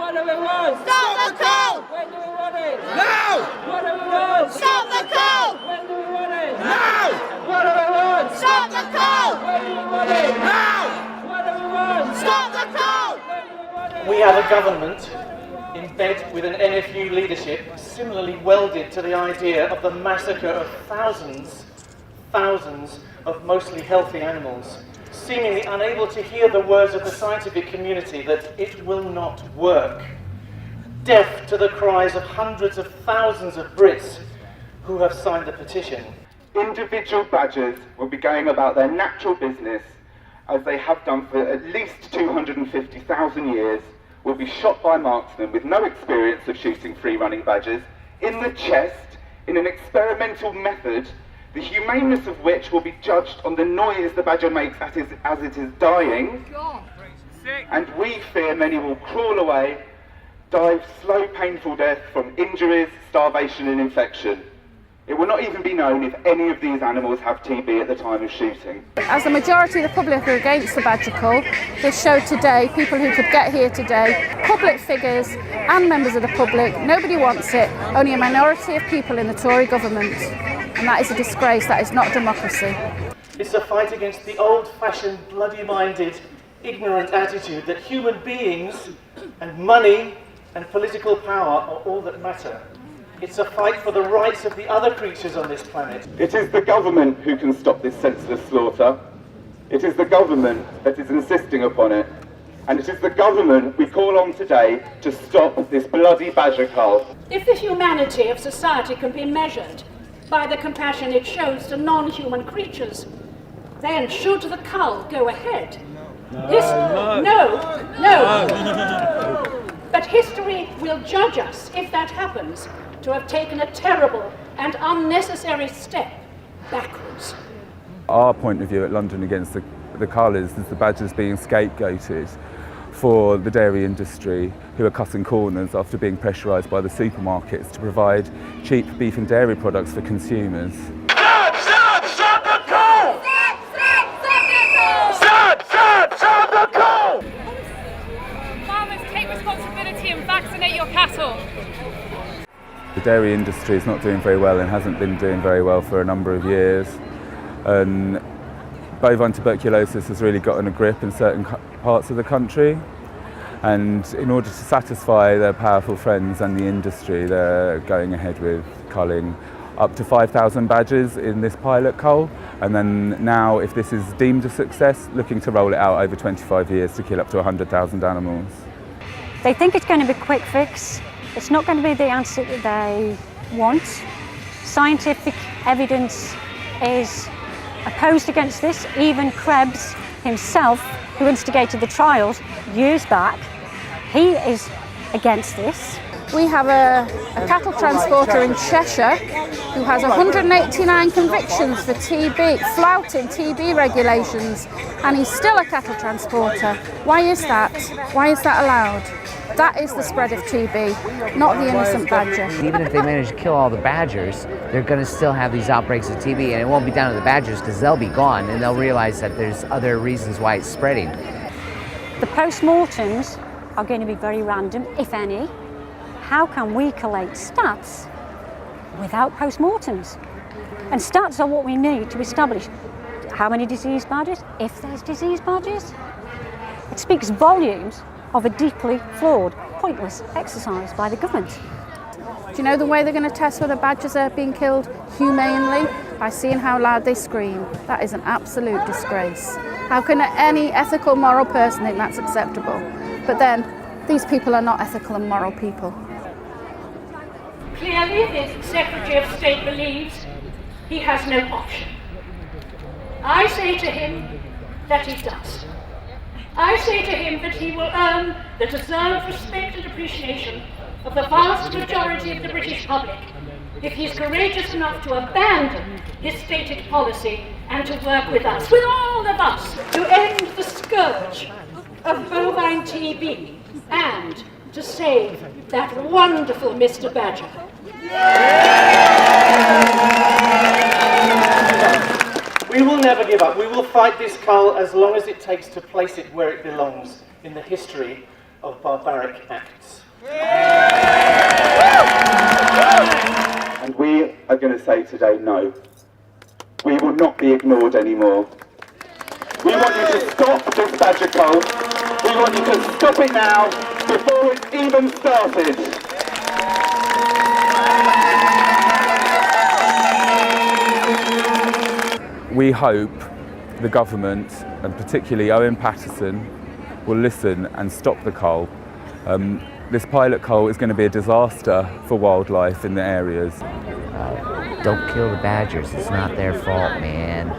What do we want? Stop the cull! When do we want it? Now! What do we want? Stop the cull! When do we want it? Now! What do we want? Stop the cull! When do we want it? Now! What do we want? Stop the cull! When do we want it? We have a government in bed with an NFU leadership similarly welded to the idea of the massacre of thousands of mostly healthy animals, seemingly unable to hear the words of the scientific community that it will not work, deaf to the cries of hundreds of thousands of Brits who have signed the petition. Individual badgers will be going about their natural business as they have done for at least 250,000 years, will be shot by marksmen with no experience of shooting free-running badgers in the chest in an experimental method, the humaneness of which will be judged on the noise the badger makes as it is dying, and we fear many will crawl away, die slow painful death from injuries, starvation and infection. It will not even be known if any of these animals have TB at the time of shooting. As the majority of the public are against the badger cull, this show today, people who could get here today, public figures and members of the public, nobody wants it, only a minority of people in the Tory government. And that is a disgrace, that is not democracy. It's a fight against the old-fashioned, bloody-minded, ignorant attitude that human beings and money and political power are all that matter. It's a fight for the rights of the other creatures on this planet. It is the government who can stop this senseless slaughter. It is the government that is insisting upon it. And it is the government we call on today to stop this bloody badger cull. If the humanity of society can be measured by the compassion it shows to non-human creatures, then should the cull go ahead? No. But history will judge us, if that happens, to have taken a terrible and unnecessary step backwards. Our point of view at London Against the Cull is the badgers being scapegoated for the dairy industry, who are cutting corners after being pressurised by the supermarkets to provide cheap beef and dairy products for consumers. Stop the cull! Stop the cull! Farmers, take responsibility and vaccinate your cattle. The dairy industry is not doing very well and hasn't been doing very well for a number of years. And bovine tuberculosis has really gotten a grip in certain parts of the country. And in order to satisfy their powerful friends and the industry, they're going ahead with culling up to 5,000 badgers in this pilot cull. And then now, if this is deemed a success, looking to roll it out over 25 years to kill up to 100,000 animals. They think it's going to be a quick fix. It's not going to be the answer that they want. Scientific evidence is opposed against this. Even Krebs himself, who instigated the trials years back, he is against this. We have a cattle transporter in Cheshire who has 189 convictions for TB, flouting TB regulations, and he's still a cattle transporter. Why is that? Why is that allowed? That is the spread of TB, not the innocent badger. Even if they manage to kill all the badgers, they're going to still have these outbreaks of TB, and it won't be down to the badgers because they'll be gone, and they'll realize that there's other reasons why it's spreading. The post-mortems are going to be very random, if any. How can we collate stats without post-mortems? And stats are what we need to establish how many diseased badgers, if there's diseased badgers. It speaks volumes of a deeply flawed, pointless exercise by the government. Do you know the way they're going to test whether badgers are being killed humanely? By seeing how loud they scream. That is an absolute disgrace. How can any ethical, moral person think that's acceptable? But then, these people are not ethical and moral people. Clearly, the Secretary of State believes he has no option. I say to him that he does. I say to him that he will earn the deserved respect and appreciation of the vast majority of the British public if he's courageous enough to abandon his stated policy and to work with us, with all of us, to end the scourge of bovine TB and to save that wonderful Mr. Badger. We will never give up. We will fight this cull as long as it takes to place it where it belongs in the history of barbaric acts. And we are going to say today, no. We will not be ignored anymore. We want you to stop this badger cull. We want you to stop it now, before it's even started. We hope the government, and particularly Owen Paterson, will listen and stop the cull. This pilot cull is going to be a disaster for wildlife in the areas. Don't kill the badgers, it's not their fault, man.